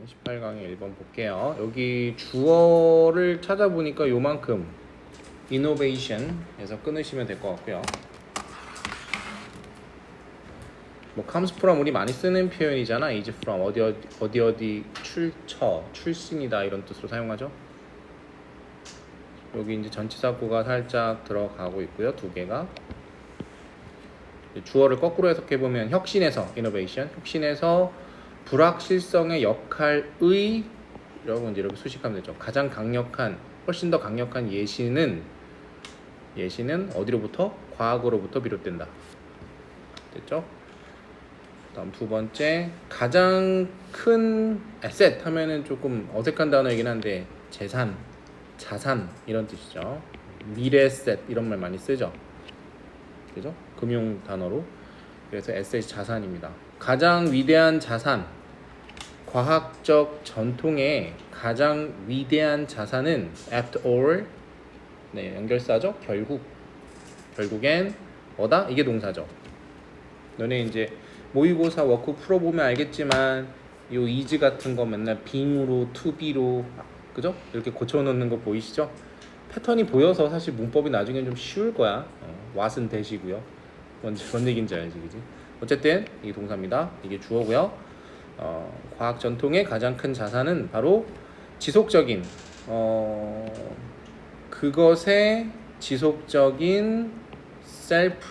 18강의 1번 볼게요. 여기 주어를 찾아보니까 요만큼 innovation에서 끊으시면 될 것 같고요. 뭐 comes from 우리 많이 쓰는 표현이잖아. is from 어디 출신이다 이런 뜻으로 사용하죠. 여기 이제 전치사구가 살짝 들어가고 있고요. 두 개가 주어를 거꾸로 해석해 보면 혁신에서 innovation, 혁신에서 불확실성의 역할의 여러분 이렇게 수식하면 되죠. 가장 강력한, 훨씬 더 강력한 예시는 어디로부터? 과학으로부터 비롯된다. 됐죠? 다음 두 번째, 가장 큰 에셋 하면은 조금 어색한 단어이긴 한데 재산, 자산 이런 뜻이죠. 미래에셋 이런 말 많이 쓰죠. 그죠? 금융 단어로. 그래서 에셋이 자산입니다. 가장 위대한 자산, 과학적 전통의 가장 위대한 자산은 after all, 네, 연결사죠. 결국엔 뭐다? 이게 동사죠. 너네 이제 모의고사 워크 풀어보면 알겠지만 요 is 같은 거 맨날 being으로, to be로, 그죠? 이렇게 고쳐놓는 거 보이시죠? 패턴이 보여서 사실 문법이 나중엔 좀 쉬울 거야. what은 대시고요. 뭔 얘기인지 알지, 그지? 어쨌든 이게 동사입니다. 이게 주어고요. 과학 전통의 가장 큰 자산은 바로 지속적인 그것의 지속적인 셀프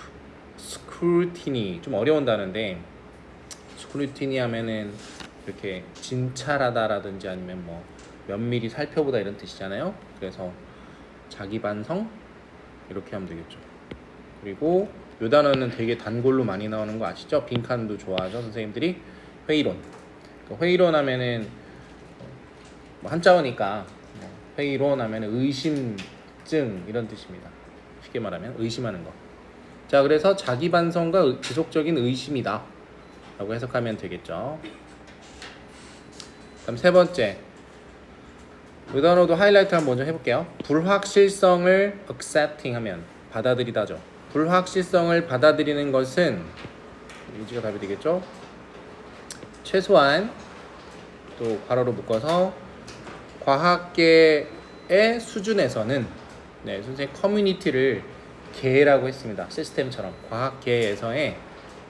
스크루티니, 좀 어려운 단어인데 스크루티니 하면은 이렇게 진찰하다라든지 아니면 뭐 면밀히 살펴보다 이런 뜻이잖아요. 그래서 자기 반성 이렇게 하면 되겠죠. 그리고 이 단어는 되게 단골로 많이 나오는 거 아시죠? 빈칸도 좋아하죠, 선생님들이. 회의론. 회의론 하면은 뭐 한자어니까 회의론 하면은 의심증 이런 뜻입니다. 쉽게 말하면 의심하는 거. 자, 그래서 자기 반성과 지속적인 의심이다 라고 해석하면 되겠죠. 다음 세 번째, 이 단어도 하이라이트 한번 먼저 해볼게요. 불확실성을 accepting 하면 받아들이다죠. 불확실성을 받아들이는 것은 이지가 답이 되겠죠. 최소한 또 괄호로 묶어서 과학계의 수준에서는, 네, 선생님 커뮤니티를 계라고 했습니다. 시스템처럼 과학계에서의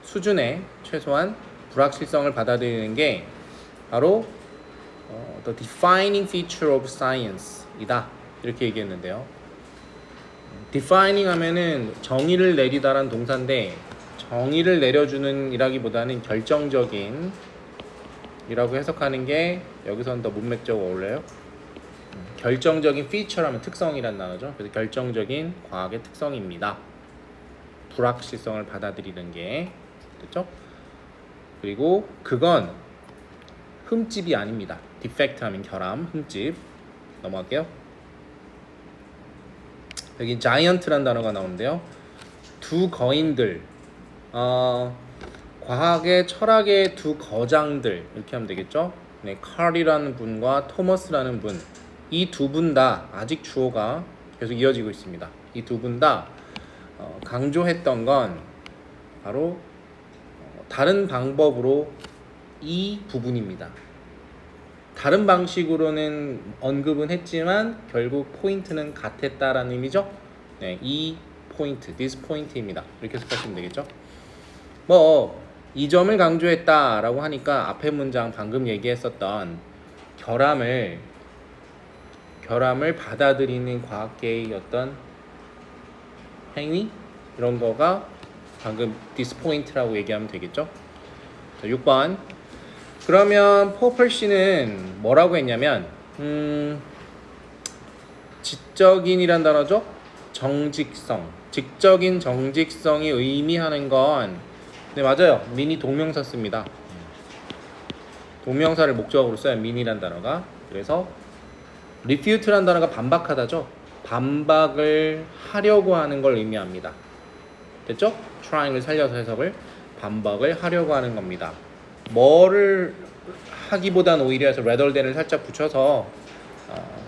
수준에 최소한 불확실성을 받아들이는 게 바로 the defining feature of science 이다 이렇게 얘기했는데요. defining 하면은 정의를 내리다란 동사인데 정의를 내려주는 이라기보다는 결정적인 이라고 해석하는 게 여기서는 더 문맥적으로 어울려요. 결정적인 feature하면 특성이란 단어죠. 그래서 결정적인 과학의 특성입니다. 불확실성을 받아들이는 게 됐죠? 그리고 그건 흠집이 아닙니다. defect 하면 결함, 흠집. 넘어갈게요. 여기 giant란 단어가 나오는데요. 두 거인들, 과학의 철학의 두 거장들 이렇게 하면 되겠죠. 네, 칼이라는 분과 토머스라는 분, 이 두 분 다 아직 주어가 계속 이어지고 있습니다. 이 두 분 다 강조했던 건 바로 다른 방법으로 이 부분입니다. 다른 방식으로는 언급은 했지만 결국 포인트는 같았다라는 의미죠. 네, 이 포인트, this 포인트입니다. 이렇게 해석하시면 되겠죠. 뭐 이 점을 강조했다라고 하니까 앞에 문장 방금 얘기했었던 결함을 받아들이는 과학계의 어떤 행위 이런 거가 방금 this point라고 얘기하면 되겠죠. 자, 6번. 그러면 포펄씨는 뭐라고 했냐면 지적인이란 단어죠. 정직성, 직적인 정직성이 의미하는 건, 네, 맞아요. 민이 동명사 씁니다. 동명사를 목적으로 써요. 민이란 단어가. 그래서 refute란 단어가 반박하다죠. 반박을 하려고 하는 걸 의미합니다. 됐죠? trying을 살려서 해석을 반박을 하려고 하는 겁니다. 뭐를 하기보단 오히려 해서 rather than을 살짝 붙여서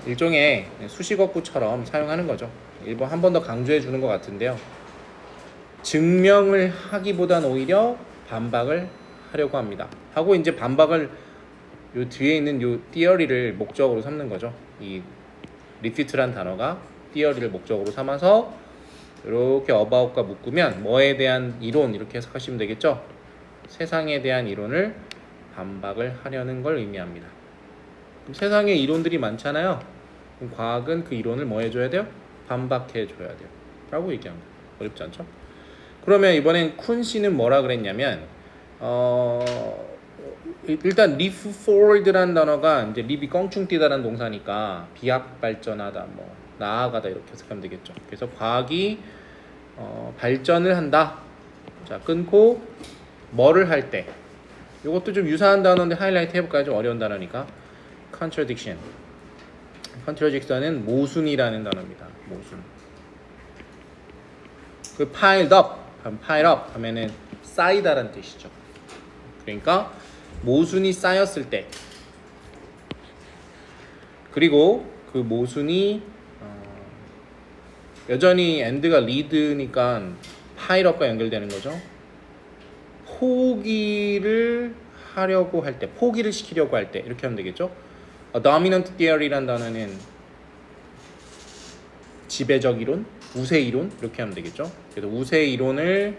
일종의 수식어구처럼 사용하는 거죠. 일본 한 번 더 강조해 주는 것 같은데요. 증명을 하기보단 오히려 반박을 하려고 합니다. 하고 이제 반박을 요 뒤에 있는 요 theory를 목적으로 삼는 거죠. 이 refute란 단어가 theory를 목적으로 삼아서 이렇게 about과 묶으면 뭐에 대한 이론 이렇게 해석하시면 되겠죠. 세상에 대한 이론을 반박을 하려는 걸 의미합니다. 그럼 세상에 이론들이 많잖아요. 그럼 과학은 그 이론을 뭐 해줘야 돼요? 반박해 줘야 돼요. 라고 얘기합니다. 어렵지 않죠? 그러면 이번엔 쿤 씨는 뭐라 그랬냐면 일단 leap forward라는 단어가 이제 leap이 껑충 뛰다라는 동사니까 비약 발전하다, 뭐 나아가다 이렇게 해석하면 되겠죠. 그래서 과학이 발전을 한다. 자, 끊고 뭐를 할 때. 이것도 좀 유사한 단어인데 하이라이트 해볼까요? 좀 어려운 단어니까. contradiction. contradiction은 모순이라는 단어입니다. 모순. 그 piled up, pile up 하면은 쌓이다라는 뜻이죠. 그러니까 모순이 쌓였을 때, 그리고 그 모순이 여전히 end가 lead니까 pile up과 연결되는 거죠. 포기를 하려고 할 때, 포기를 시키려고 할 때 이렇게 하면 되겠죠. dominant theory라는 단어는 지배적 이론, 우세 이론 이렇게 하면 되겠죠. 그래서 우세 이론을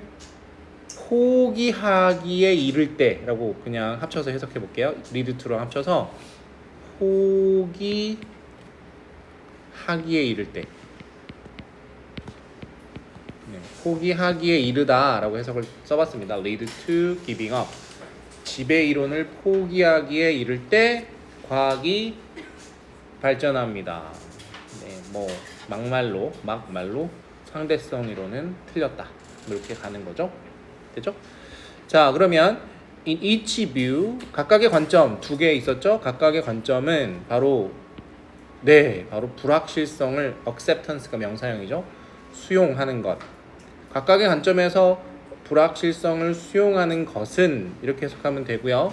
포기하기에 이를 때라고 그냥 합쳐서 해석해 볼게요. lead to랑 합쳐서 포기하기에 이를 때, 포기하기에 이르다라고 해석을 써봤습니다. lead to giving up. 지배 이론을 포기하기에 이를 때 과학이 발전합니다. 네, 뭐 막말로 상대성 이론은 틀렸다. 이렇게 가는 거죠. 됐죠? 자, 그러면 in each view 각각의 관점 두 개 있었죠? 각각의 관점은 바로 불확실성을 acceptance가 명사형이죠. 수용하는 것. 각각의 관점에서 불확실성을 수용하는 것은 이렇게 해석하면 되고요.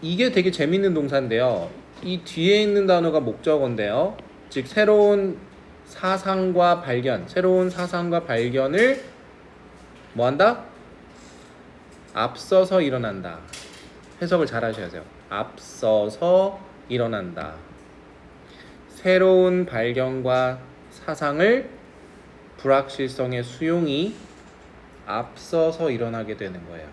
이게 되게 재밌는 동사인데요. 이 뒤에 있는 단어가 목적어인데요. 즉 새로운 사상과 발견을 뭐한다? 앞서서 일어난다. 해석을 잘 하셔야 돼요. 앞서서 일어난다. 새로운 발견과 사상을 불확실성의 수용이 앞서서 일어나게 되는 거예요.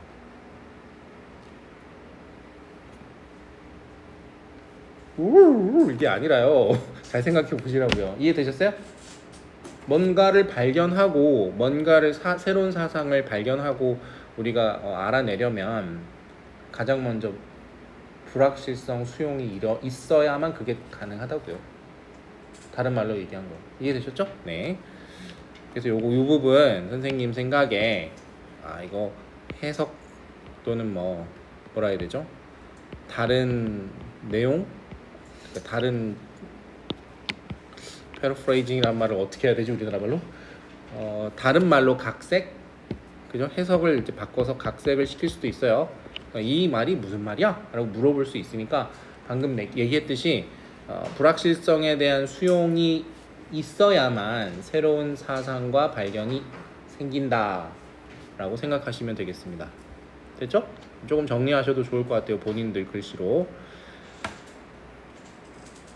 이게 아니라요. 잘 생각해 보시라고요. 이해되셨어요? 뭔가를 발견하고 새로운 사상을 발견하고 우리가 알아내려면 가장 먼저 불확실성 수용이 있어야만 그게 가능하다고요. 다른 말로 얘기한 거 이해되셨죠? 네. 그래서 요 부분 선생님 생각에 이거 해석 또는 뭐라 해야 되죠? 다른 내용, 그러니까 다른 패러프레이징이란 말을 어떻게 해야 되지 우리나라 말로? 다른 말로 각색, 그죠? 해석을 이제 바꿔서 각색을 시킬 수도 있어요. 그러니까 이 말이 무슨 말이야? 라고 물어볼 수 있으니까 방금 얘기했듯이 불확실성에 대한 수용이 있어야만 새로운 사상과 발견이 생긴다 라고 생각하시면 되겠습니다. 됐죠? 조금 정리하셔도 좋을 것 같아요. 본인들 글씨로.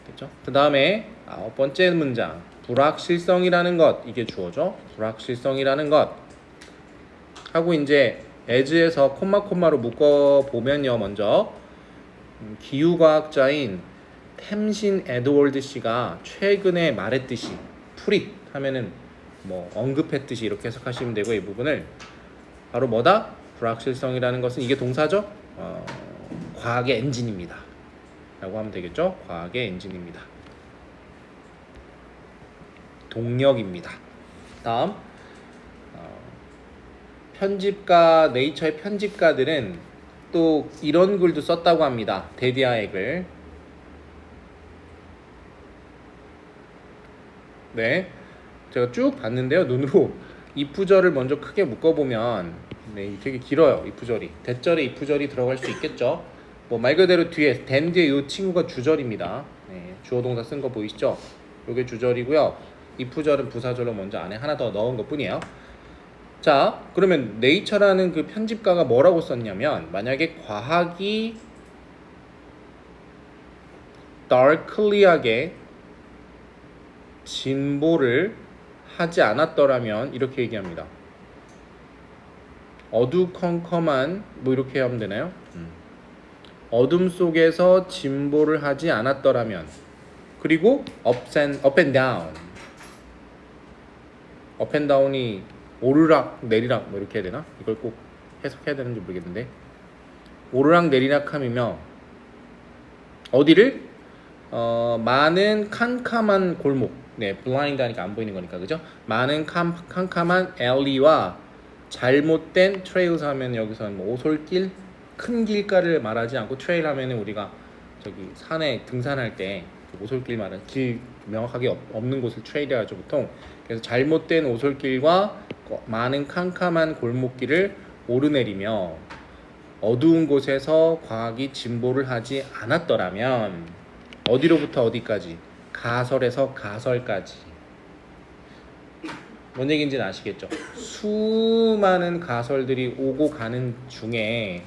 됐죠? 그 다음에 9번째 문장, 불확실성이라는 것, 이게 주어죠. 불확실성이라는 것 하고 이제 as에서 콤마로 묶어보면요. 먼저 기후과학자인 템신 에드월드 씨가 최근에 말했듯이 프릿 하면은 언급했듯이 이렇게 해석하시면 되고, 이 부분을 바로 뭐다? 불확실성이라는 것은 이게 동사죠. 과학의 엔진입니다 라고 하면 되겠죠. 과학의 엔진입니다. 동력입니다. 다음 네이처의 편집가들은 또 이런 글도 썼다고 합니다. 데디아의 글. 네, 제가 쭉 봤는데요. 눈으로 이프절을 먼저 크게 묶어보면 되게 길어요. 이프절이 대절에 이프절이 들어갈 수 있겠죠. 말 그대로 뒤에 된 뒤에 이 친구가 주절입니다. 네, 주어 동사 쓴 거 보이시죠? 이게 주절이고요. 이프절은 부사절로 먼저 안에 하나 더 넣은 것 뿐이에요. 자, 그러면 네이처라는 그 편집가가 뭐라고 썼냐면 만약에 과학이 darkly하게 진보를 하지 않았더라면 이렇게 얘기합니다. 어두컴컴한 뭐 이렇게 하면 되나요? 어둠 속에서 진보를 하지 않았더라면 그리고 up and down up and down이 오르락 내리락 뭐 이렇게 해야 되나? 이걸 꼭 해석해야 되는지 모르겠는데 오르락 내리락함이며 어디를 많은 캄캄한 골목 네 블라인드 하니까 안 보이는 거니까 그죠? 많은 캄캄한 alley와 잘못된 트레일스 하면 여기서는 뭐 오솔길 큰 길가를 말하지 않고 트레일 하면은 우리가 저기 산에 등산할 때 오솔길 말하는 길 명확하게 없는 곳을 트레일이라 하죠 보통. 그래서 잘못된 오솔길과 많은 캄캄한 골목길을 오르내리며 어두운 곳에서 과학이 진보를 하지 않았더라면 어디로부터 어디까지? 가설에서 가설까지. 뭔 얘기인지는 아시겠죠? 수많은 가설들이 오고 가는 중에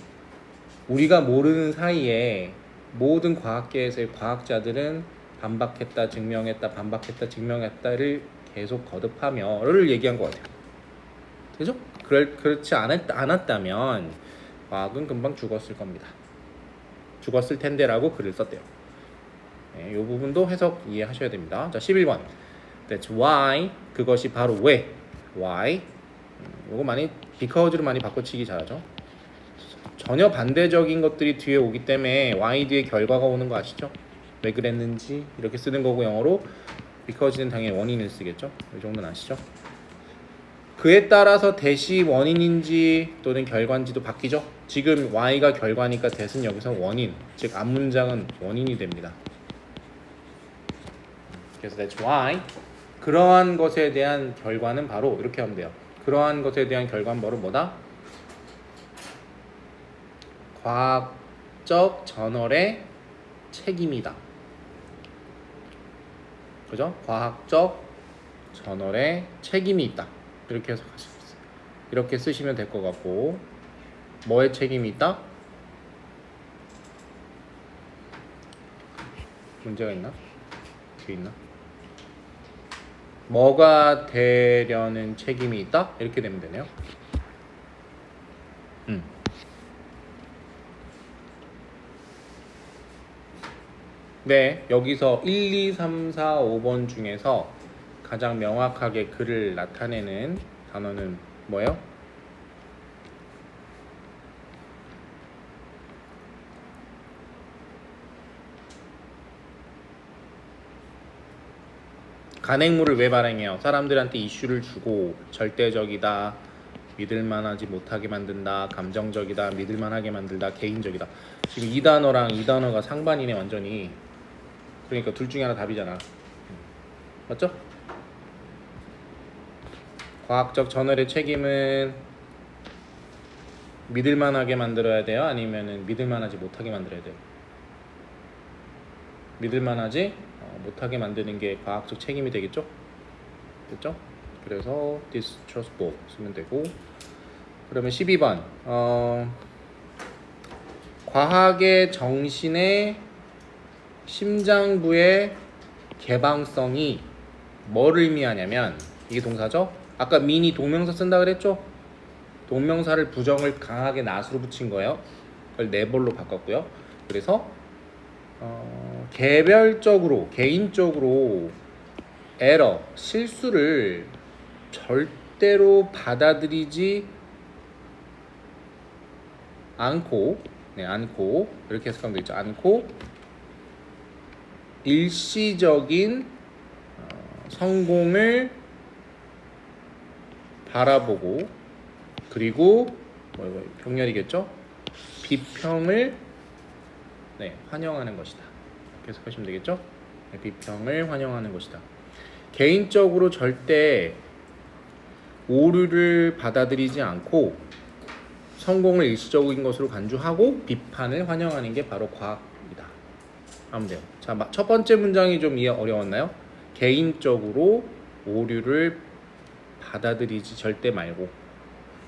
우리가 모르는 사이에 모든 과학계에서의 과학자들은 반박했다, 증명했다, 반박했다, 증명했다를 계속 거듭하며를 얘기한 것 같아요. 그죠? 그렇지 않았다면 과학은 금방 죽었을 겁니다. 죽었을 텐데라고 글을 썼대요. 네, 이 부분도 해석 이해하셔야 됩니다. 자, 11번. That's why. 그것이 바로 왜. Why. 이거 많이 because로 많이 바꿔치기 잘하죠. 전혀 반대적인 것들이 뒤에 오기 때문에 why 뒤에 결과가 오는 거 아시죠? 왜 그랬는지 이렇게 쓰는 거고 영어로 because는 당연히 원인을 쓰겠죠. 이 정도는 아시죠? 그에 따라서 대시 원인인지 또는 결과인지도 바뀌죠. 지금 y가 결과니까 that은 여기서 원인, 즉 앞문장은 원인이 됩니다. 그래서 that's why 그러한 것에 대한 결과는 바로 이렇게 하면 돼요. 그러한 것에 대한 결과는 바로 뭐다? 과학적 저널의 책임이다. 그죠? 과학적 저널의 책임이 있다. 이렇게 해석할 수 있어요. 이렇게 쓰시면 될 것 같고 뭐의 책임이 있다? 문제가 있나? 뒤에 있나? 뭐가 되려는 책임이 있다? 이렇게 되면 되네요. 네, 여기서 1, 2, 3, 4, 5번 중에서 가장 명확하게 그를 나타내는 단어는 뭐예요? 간행물을 왜 발행해요? 사람들한테 이슈를 주고 절대적이다, 믿을만하지 못하게 만든다, 감정적이다, 믿을만하게 만들다, 개인적이다. 지금 이 단어랑 이 단어가 상반이네 완전히. 그러니까 둘 중에 하나 답이잖아. 맞죠? 과학적 저널의 책임은 믿을만하게 만들어야 돼요? 아니면은 믿을만하지 못하게 만들어야 돼요? 믿을만하지 못하게 만드는 게 과학적 책임이 되겠죠? 됐죠? 그래서 distrustful 쓰면 되고 그러면 12번 과학의 정신의 심장부의 개방성이 뭐를 의미하냐면 이게 동사죠? 아까 mean이 동명사 쓴다 그랬죠? 동명사를 부정을 강하게 not으로 붙인 거예요. 그걸 never로 바꿨고요. 그래서 개별적으로 개인적으로 에러 실수를 절대로 받아들이지 않고 않고 이렇게 해석하면 되죠. 않고 일시적인 성공을 바라보고 그리고 병렬이겠죠. 비평을 환영하는 것이다. 계속 하시면 되겠죠. 비평을 환영하는 것이다. 개인적으로 절대 오류를 받아들이지 않고 성공을 일시적인 것으로 간주하고 비판을 환영하는 게 바로 과학이다. 하면 돼요. 자, 첫 번째 문장이 좀 이해 어려웠나요? 개인적으로 오류를 받아들이지 절대 말고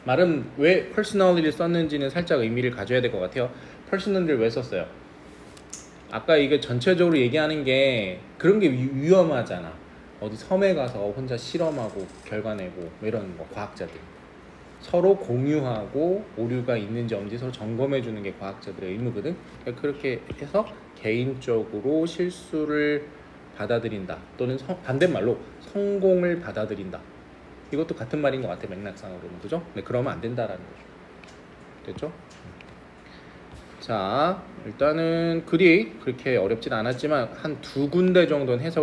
말은 왜 personally를 썼는지는 살짝 의미를 가져야 될 것 같아요. personally를 왜 썼어요? 아까 이게 전체적으로 얘기하는 게 그런 게 위험하잖아. 어디 섬에 가서 혼자 실험하고 결과 내고 뭐 이런 거 과학자들 서로 공유하고 오류가 있는지 없는지 서로 점검해 주는 게 과학자들의 의무거든. 그러니까 그렇게 해서 개인적으로 실수를 받아들인다 또는 반대말로 성공을 받아들인다. 이것도 같은 말인 것 같아 맥락상으로는. 그죠? 근데 그러면 안 된다라는 거죠. 됐죠? 자, 일단은 글이 그렇게 어렵진 않았지만 한 두 군데 정도는 해석